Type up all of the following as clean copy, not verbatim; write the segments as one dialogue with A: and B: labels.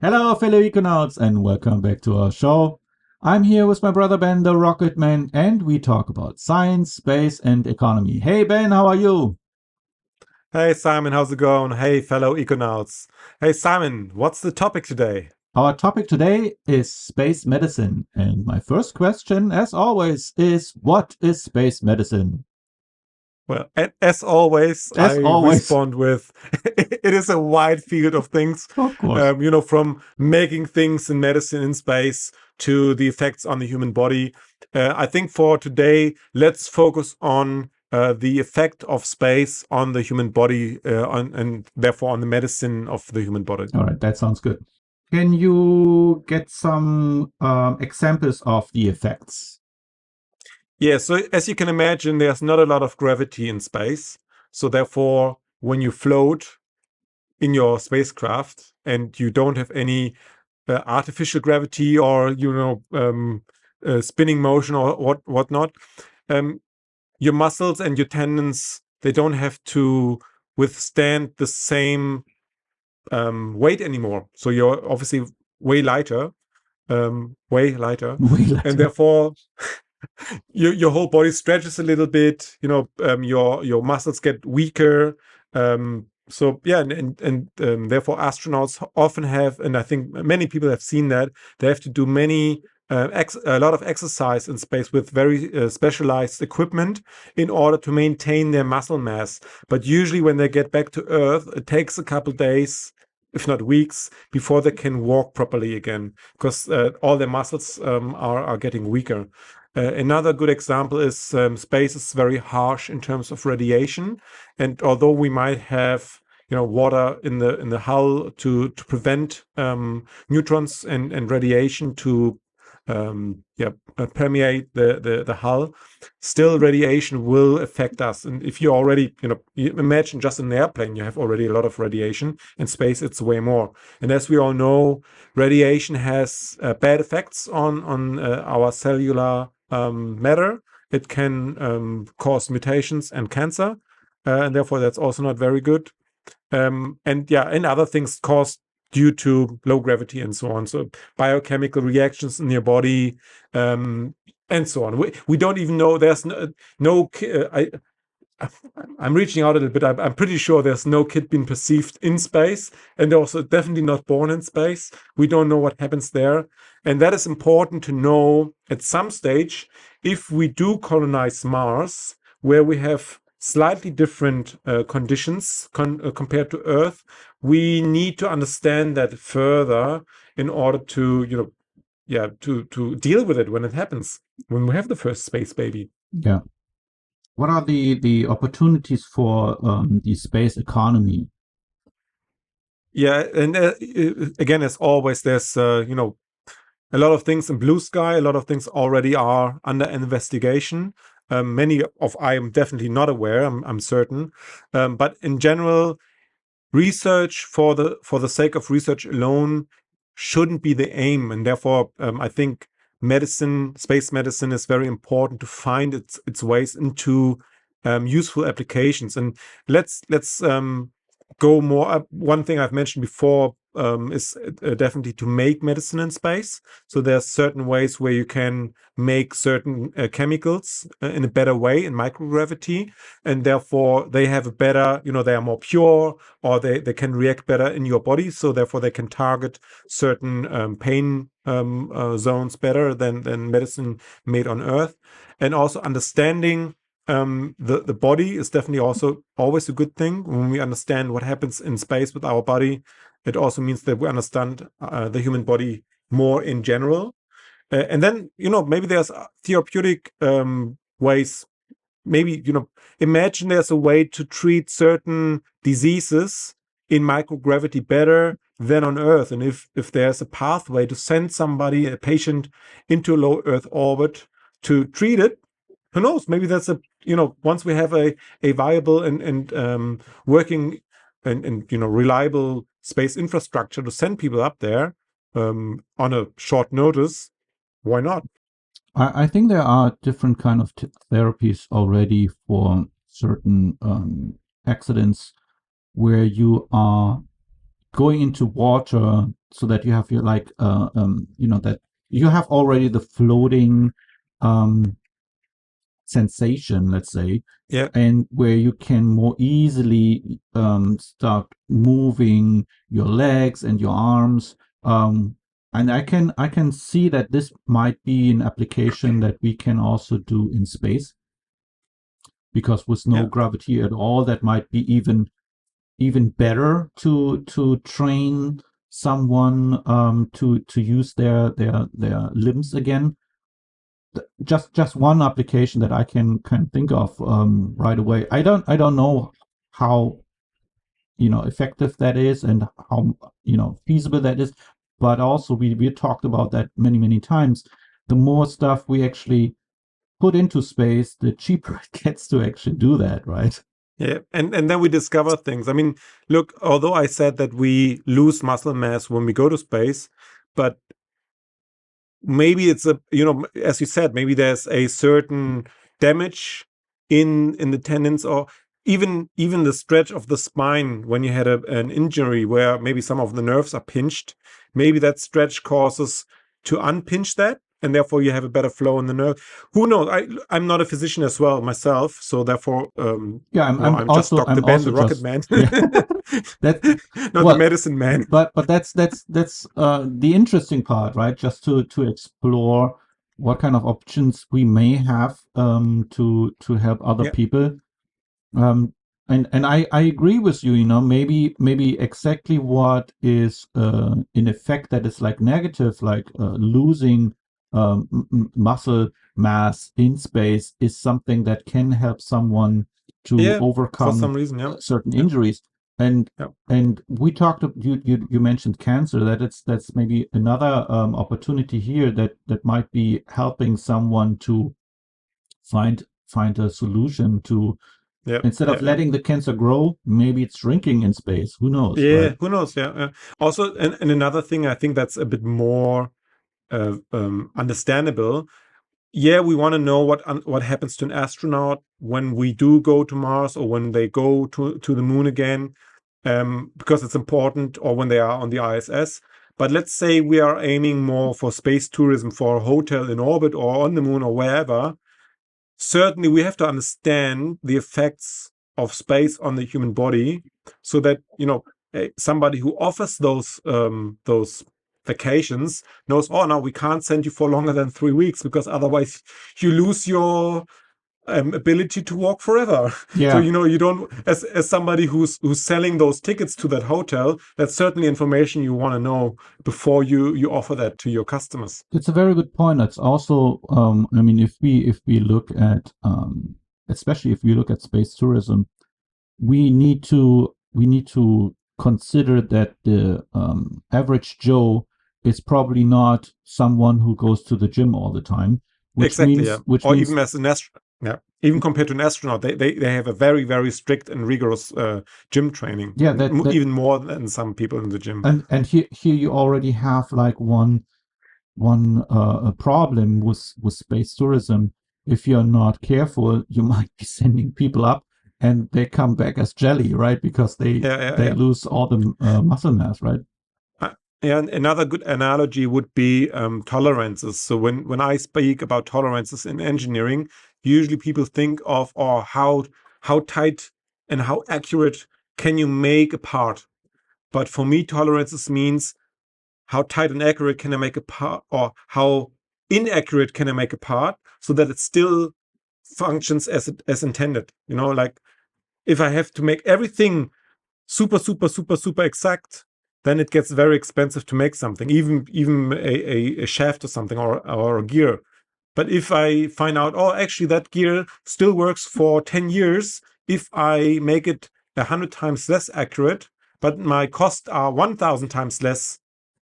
A: Hello, fellow Econauts, and welcome back to our show. I'm here with my brother Ben, the Rocket Man, and we talk about science, space, and economy. Hey, Ben, how are you?
B: Hey Simon, how's it going? Hey fellow Econauts. Hey Simon, what's the topic today?
A: Our topic today is space medicine, and my first question, as always, is what is space medicine?
B: Well, as always, I
A: As always,
B: respond with it is a wide field of things,
A: of course.
B: from making things in medicine in space to the effects on the human body. I think for today, let's focus on the effect of space on the human body and therefore on the medicine of the human body.
A: All right, that sounds good. Can you get some examples of the effects?
B: Yeah, so as you can imagine, there's not a lot of gravity in space. So therefore, when you float in your spacecraft and you don't have any artificial gravity or spinning motion or whatnot, um, your muscles and your tendons they don't have to withstand the same weight anymore. So you're obviously way lighter, way lighter,
A: Way
B: and
A: later.
B: therefore your whole body stretches a little bit. Your muscles get weaker. So yeah, and therefore astronauts often have, and I think many people have seen that they have to do a lot of exercise in space with very specialized equipment in order to maintain their muscle mass. But usually, when they get back to Earth, it takes a couple days, if not weeks, before they can walk properly again, because all their muscles are getting weaker. Another good example is space is very harsh in terms of radiation, and although we might have water in the hull to prevent neutrons and radiation to permeate the hull, still radiation will affect us. And if you already you imagine just in an airplane, you have already a lot of radiation. In space, it's way more. And as we all know, radiation has bad effects on our cellular matter. It can cause mutations and cancer, and therefore that's also not very good. And other things caused due to low gravity and so on. So biochemical reactions in your body, and so on. We don't even know. There's no I'm reaching out a little bit. I'm pretty sure there's no kid being perceived in space, and also definitely not born in space. We don't know what happens there, and that is important to know at some stage if we do colonize Mars, where we have slightly different conditions compared to Earth. We need to understand that further in order to to deal with it when it happens, when we have the first space baby.
A: Yeah. What are the opportunities for the space economy?
B: Yeah, and again, as always, there's a lot of things in blue sky. A lot of things already are under investigation. Many of I am definitely not aware. I'm certain, but in general, research for the sake of research alone shouldn't be the aim, and therefore, I think space medicine, is very important to find its ways into useful applications. And let's go more. One thing I've mentioned before is definitely to make medicine in space. So there's certain ways where you can make certain chemicals in a better way in microgravity, and therefore they have a better, they are more pure, or they can react better in your body. So therefore they can target certain pain zones better than medicine made on Earth. And also understanding the body is definitely also always a good thing. When we understand what happens in space with our body, it also means that we understand the human body more in general. And then, maybe there's therapeutic ways. Maybe, imagine there's a way to treat certain diseases in microgravity better than on Earth. And if there's a pathway to send somebody, a patient, into a low Earth orbit to treat it, who knows? Maybe that's once we have a viable and working and reliable space infrastructure to send people up there on a short notice, why not?
A: I think there are different kind of therapies already for certain accidents where you are going into water so that you have your like that you have already the floating um, sensation, let's say,
B: Yeah,
A: and where you can more easily start moving your legs and your arms. And I can see that this might be an application that we can also do in space, because with no
B: yeah,
A: gravity at all, that might be even better to train someone to use their limbs again. Just one application that I can think of right away. I don't know how effective that is, and how feasible that is, but also we talked about that many times. The more stuff we actually put into space, the cheaper it gets to actually do that, right?
B: yeah. And then we discover things. I mean, look, although I said that we lose muscle mass when we go to space, but maybe it's as you said, maybe there's a certain damage in the tendons, or even the stretch of the spine when you had an injury where maybe some of the nerves are pinched. Maybe that stretch causes to unpinch that, and therefore you have a better flow in the nerve. Who knows? I'm not a physician as well myself, so therefore
A: Yeah,
B: I'm just Dr.
A: I'm
B: Ben,
A: also
B: the rocket
A: just
B: man.
A: yeah. that
B: Not the
A: well,
B: medicine man.
A: but that's the interesting part, right? Just to explore what kind of options we may have to help other
B: Yeah,
A: people. um and I agree with you. Maybe exactly what is in effect that is like negative, like losing muscle mass in space, is something that can help someone to
B: yeah, for
A: overcome
B: some reason. Yeah,
A: certain
B: yeah,
A: injuries. and
B: yeah.
A: and we talked you mentioned cancer. That's maybe another opportunity here, that might be helping someone to find a solution to,
B: Yeah,
A: instead of
B: yeah, yeah.
A: letting the cancer grow, maybe it's shrinking in space. Who knows, right?
B: Yeah, who knows? Yeah, yeah. Also, and another thing I think that's a bit more understandable. Yeah, we want to know what happens to an astronaut when we do go to Mars, or when they go to the moon again, because it's important, or when they are on the ISS. But let's say we are aiming more for space tourism, for a hotel in orbit or on the moon or wherever. Certainly we have to understand the effects of space on the human body, so that somebody who offers those vacations knows, oh no, we can't send you for longer than 3 weeks, because otherwise you lose your ability to walk forever. So
A: Yeah,
B: you don't, as somebody who's selling those tickets to that hotel, that's certainly information you want to know before you offer that to your customers.
A: it's a very good point. It's also, I mean, if we look at, especially if we look at space tourism, we need to consider that the average Joe is probably not someone who goes to the gym all the time, which
B: Exactly, yeah.
A: means which
B: Or
A: means
B: even as an astronaut, yeah. Even compared to an astronaut, they have a very, very strict and rigorous gym training,
A: yeah, that
B: even more than some people in the gym.
A: and here you already have like one a problem with space tourism. If you're not careful, you might be sending people up and they come back as jelly, right? Because they
B: Yeah, yeah,
A: they
B: yeah.
A: lose all the muscle mass, right?
B: And another good analogy would be tolerances. So when I speak about tolerances in engineering, usually people think of, or how tight and how accurate can you make a part. But for me, tolerances means how tight and accurate can I make a part, or how inaccurate can I make a part, so that it still functions as intended. Like, if I have to make everything super, super, super, super exact, then it gets very expensive to make something, even a shaft or something, or a gear. But if I find out, oh, actually that gear still works for 10 years if I make it 100 times less accurate, but my costs are 1,000 times less,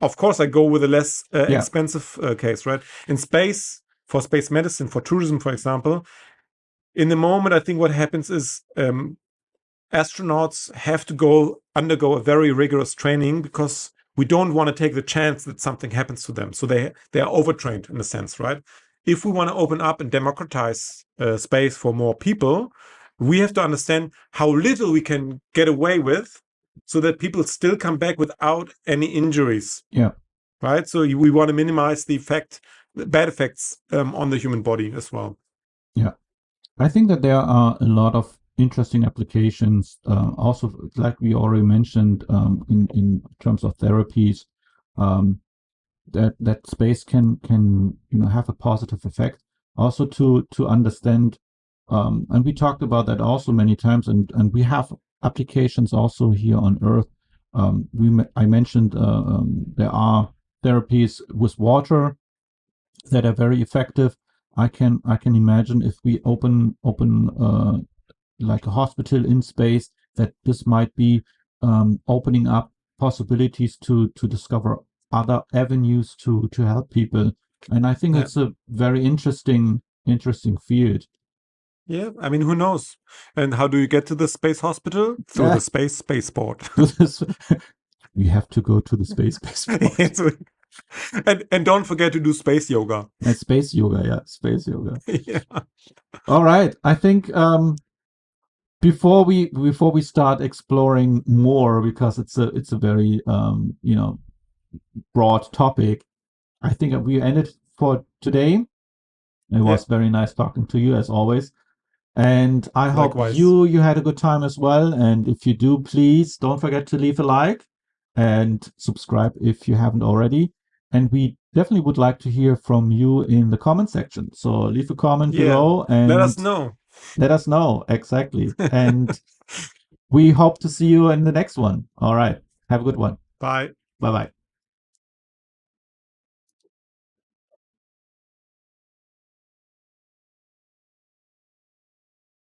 B: of course I go with a less
A: Yeah,
B: expensive case, right? In space, for space medicine, for tourism, for example, in the moment, I think what happens is astronauts have to undergo a very rigorous training, because we don't want to take the chance that something happens to them. So they are overtrained in a sense, right? If we want to open up and democratize space for more people, we have to understand how little we can get away with, so that people still come back without any injuries,
A: Yeah.
B: right? So we want to minimize the bad effects on the human body as well.
A: Yeah. I think that there are a lot of interesting applications, also like we already mentioned, in terms of therapies, um, that space can have a positive effect. Also to understand, and we talked about that also many times, and we have applications also here on Earth. I mentioned there are therapies with water that are very effective. I can imagine if we open like a hospital in space, that this might be opening up possibilities to discover other avenues to help people. And I think
B: Yeah.
A: it's a very interesting field.
B: Yeah, I mean, who knows? And how do you get to the space hospital? Through the
A: Yeah,
B: spaceport.
A: this, we have to go to the spaceport.
B: Yes, and don't forget to do space yoga.
A: And space yoga, yeah, space yoga.
B: Yeah.
A: All right, I think before we start exploring more, because it's a very broad topic, I think we ended for today. It
B: Yeah,
A: was very nice talking to you as always, and I hope
B: likewise.
A: you had a good time as well. And if you do, please don't forget to leave a like and subscribe if you haven't already. And we definitely would like to hear from you in the comment section. So leave a comment
B: Yeah,
A: below
B: let us
A: and
B: know.
A: let us know exactly. And we hope to see you in the next one. All right. Have a good one.
B: Bye.
A: Bye bye.